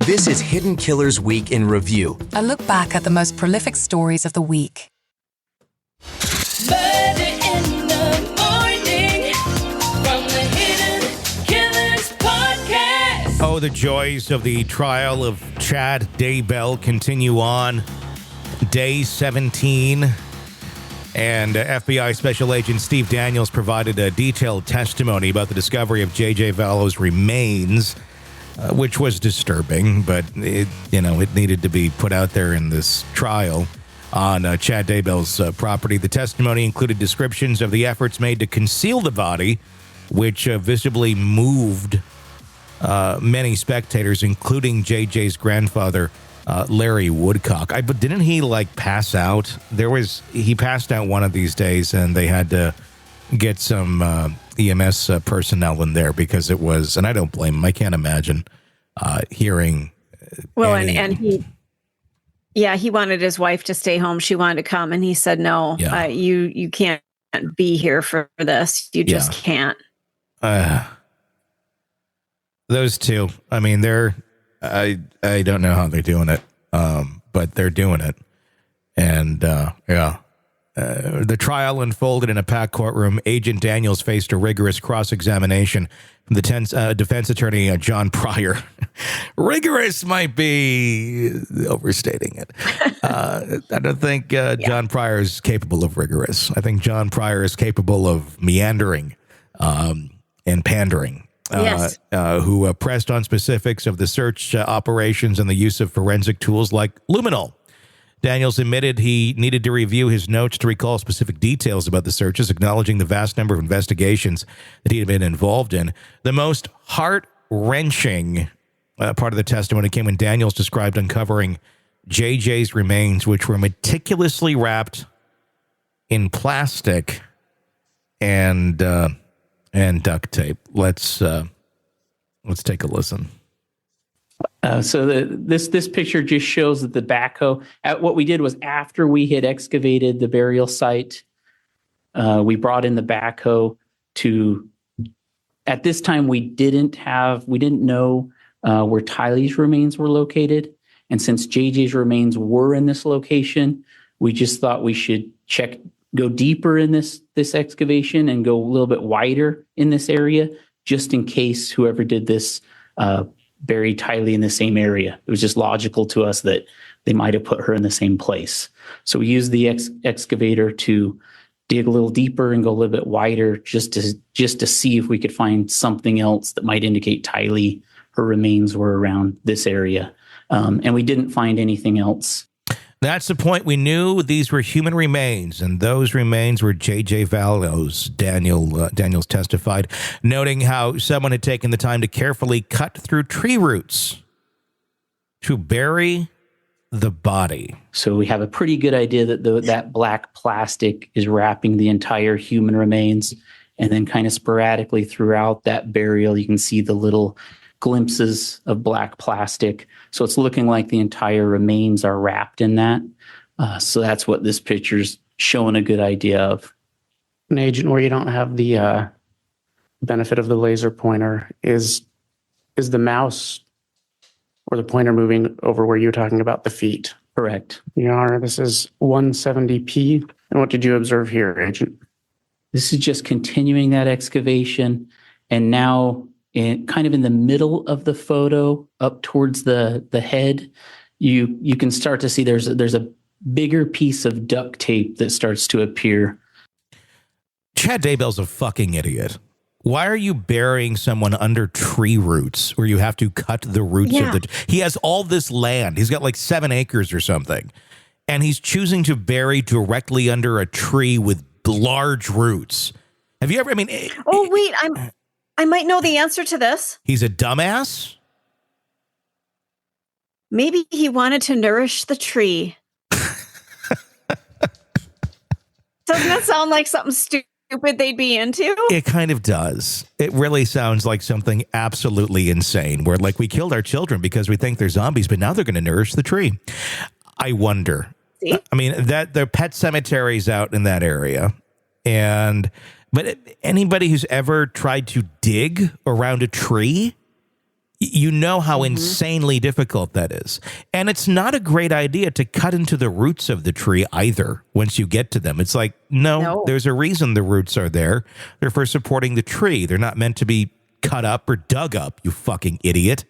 This is Hidden Killers Week in Review. A look back at the most prolific stories of the week. Murder in the morning from the Hidden Killers podcast. Oh, the joys of the trial of Chad Daybell continue on. Day 17. And FBI Special Agent Steve Daniels provided a detailed testimony about the discovery of J.J. Vallows' remains, which was disturbing, but it needed to be put out there in this trial on Chad Daybell's property. The testimony included descriptions of the efforts made to conceal the body, which visibly moved many spectators, including J.J.'s grandfather, Larry Woodcock. But didn't he pass out? He passed out one of these days, and they had to get some EMS personnel in there because it was, and I don't blame him. I can't imagine hearing. Well, and he wanted his wife to stay home. She wanted to come, and he said, "No, you can't be here for this. You just can't." Those two. I mean, I don't know how they're doing it, but they're doing it. And, the trial unfolded in a packed courtroom. Agent Daniels faced a rigorous cross-examination from the defense attorney, John Pryor. Rigorous might be overstating it. I don't think John Pryor is capable of rigorous. I think John Pryor is capable of meandering and pandering. Yes. Who pressed on specifics of the search operations and the use of forensic tools like luminol. Daniels admitted he needed to review his notes to recall specific details about the searches, acknowledging the vast number of investigations that he had been involved in. The most heart-wrenching part of the testimony came when Daniels described uncovering JJ's remains, which were meticulously wrapped in plastic and duct tape. Let's take a listen. So this picture just shows that the backhoe. What we did was after we had excavated the burial site, we brought in the backhoe to. At this time, we didn't know where Tylee's remains were located, and since JJ's remains were in this location, we just thought we should go deeper in this excavation and go a little bit wider in this area, just in case whoever did this buried Tylee in the same area. It was just logical to us that they might have put her in the same place. So we used the excavator to dig a little deeper and go a little bit wider, just to see if we could find something else that might indicate Tylee. Her remains were around this area, and we didn't find anything else. That's the point. We knew these were human remains, and those remains were J.J. Vallows, Daniels testified, noting how someone had taken the time to carefully cut through tree roots to bury the body. So we have a pretty good idea that that black plastic is wrapping the entire human remains, and then kind of sporadically throughout that burial, you can see the little glimpses of black plastic. So it's looking like the entire remains are wrapped in that. So that's what this picture's showing a good idea of. An agent where you don't have the benefit of the laser pointer is the mouse or the pointer moving over where you're talking about the feet. Correct. Your Honor, this is 170p. And what did you observe here, Agent? This is just continuing that excavation, and now kind of in the middle of the photo, up towards the head, you can start to see there's a bigger piece of duct tape that starts to appear. Chad Daybell's a fucking idiot. Why are you burying someone under tree roots where you have to cut the roots of the... He has all this land. He's got 7 acres or something. And he's choosing to bury directly under a tree with large roots. Have you ever... Oh, wait, I might know the answer to this. He's a dumbass? Maybe he wanted to nourish the tree. Doesn't that sound like something stupid they'd be into? It kind of does. It really sounds like something absolutely insane where we killed our children because we think they're zombies, but now they're going to nourish the tree. I wonder. See? That there are pet cemeteries out in that area. But anybody who's ever tried to dig around a tree, You know how insanely difficult that is. And it's not a great idea to cut into the roots of the tree either once you get to them. It's like, no, there's a reason the roots are there. They're for supporting the tree. They're not meant to be cut up or dug up, you fucking idiot.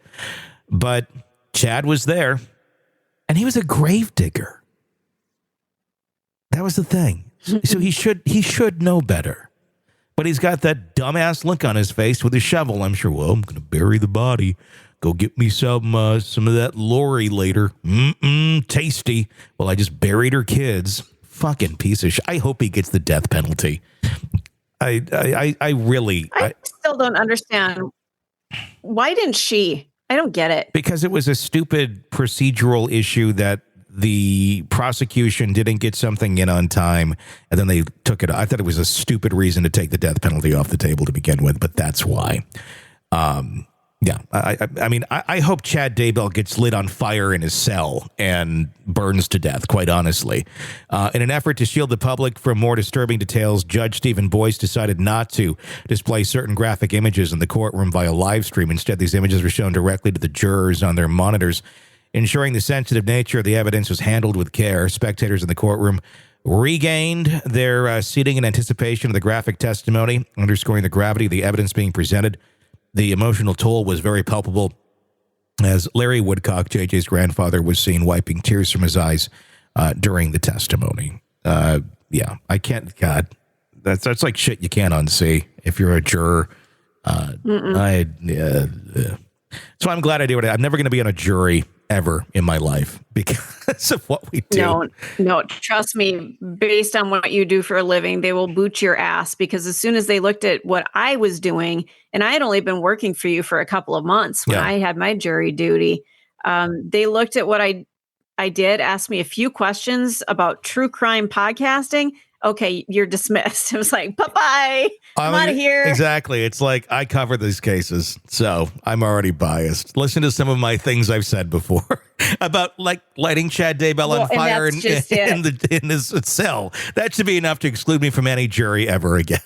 But Chad was there, and he was a grave digger. That was the thing. So he should know better. But he's got that dumbass look on his face with a shovel. I'm sure, well, I'm going to bury the body. Go get me some of that Lori later. Tasty. Well, I just buried her kids. Fucking piece of shit. I hope he gets the death penalty. I still don't understand. Why didn't she? I don't get it. Because it was a stupid procedural issue that the prosecution didn't get something in on time, and then they took it. I thought it was a stupid reason to take the death penalty off the table to begin with, but that's why. I mean, I hope Chad Daybell gets lit on fire in his cell and burns to death, quite honestly. In an effort to shield the public from more disturbing details, Judge Stephen Boyce decided not to display certain graphic images in the courtroom via live stream. Instead, these images were shown directly to the jurors on their monitors. Ensuring the sensitive nature of the evidence was handled with care, spectators in the courtroom regained their seating in anticipation of the graphic testimony, underscoring the gravity of the evidence being presented. The emotional toll was very palpable as Larry Woodcock, JJ's grandfather, was seen wiping tears from his eyes during the testimony. I can't, God, that's like shit you can't unsee if you're a juror. So I'm glad I do it. I'm never going to be on a jury ever in my life because of what we do. No, trust me, based on what you do for a living, they will boot your ass, because as soon as they looked at what I was doing, and I had only been working for you for a couple of months when I had my jury duty, they looked at what I did, asked me a few questions about true crime podcasting. Okay, you're dismissed. It was like, bye-bye. I'm out of here. Exactly. It's like, I cover these cases, so I'm already biased. Listen to some of my things I've said before about like lighting Chad Daybell on fire in his cell. That should be enough to exclude me from any jury ever again.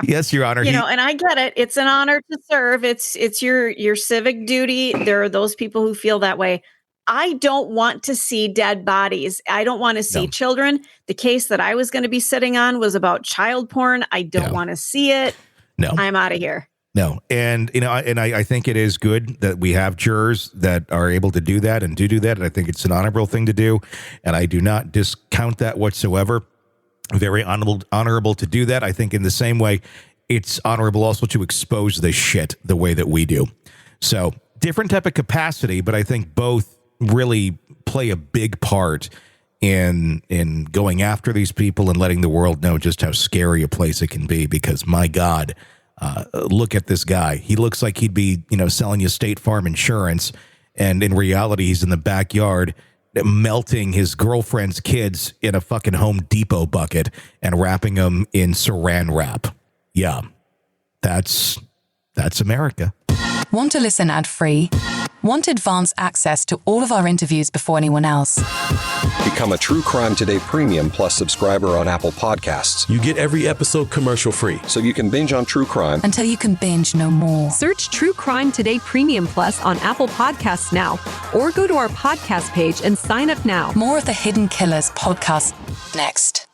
Yes, Your Honor. And I get it. It's an honor to serve. It's your civic duty. There are those people who feel that way. I don't want to see dead bodies. I don't want to see children. The case that I was going to be sitting on was about child porn. I don't want to see it. No. I'm out of here. No. And, I think it is good that we have jurors that are able to do that and do that. And I think it's an honorable thing to do. And I do not discount that whatsoever. Very honorable to do that. I think in the same way, it's honorable also to expose this shit the way that we do. So different type of capacity, but I think both really play a big part in going after these people and letting the world know just how scary a place it can be. Because my God, look at this guy. He looks like he'd be, selling you State Farm insurance, and in reality, he's in the backyard melting his girlfriend's kids in a fucking Home Depot bucket and wrapping them in saran wrap. Yeah, that's America. Want to listen ad-free? Want advanced access to all of our interviews before anyone else? Become a True Crime Today Premium Plus subscriber on Apple Podcasts. You get every episode commercial-free. So you can binge on true crime until you can binge no more. Search True Crime Today Premium Plus on Apple Podcasts now, or go to our podcast page and sign up now. More of the Hidden Killers podcast next.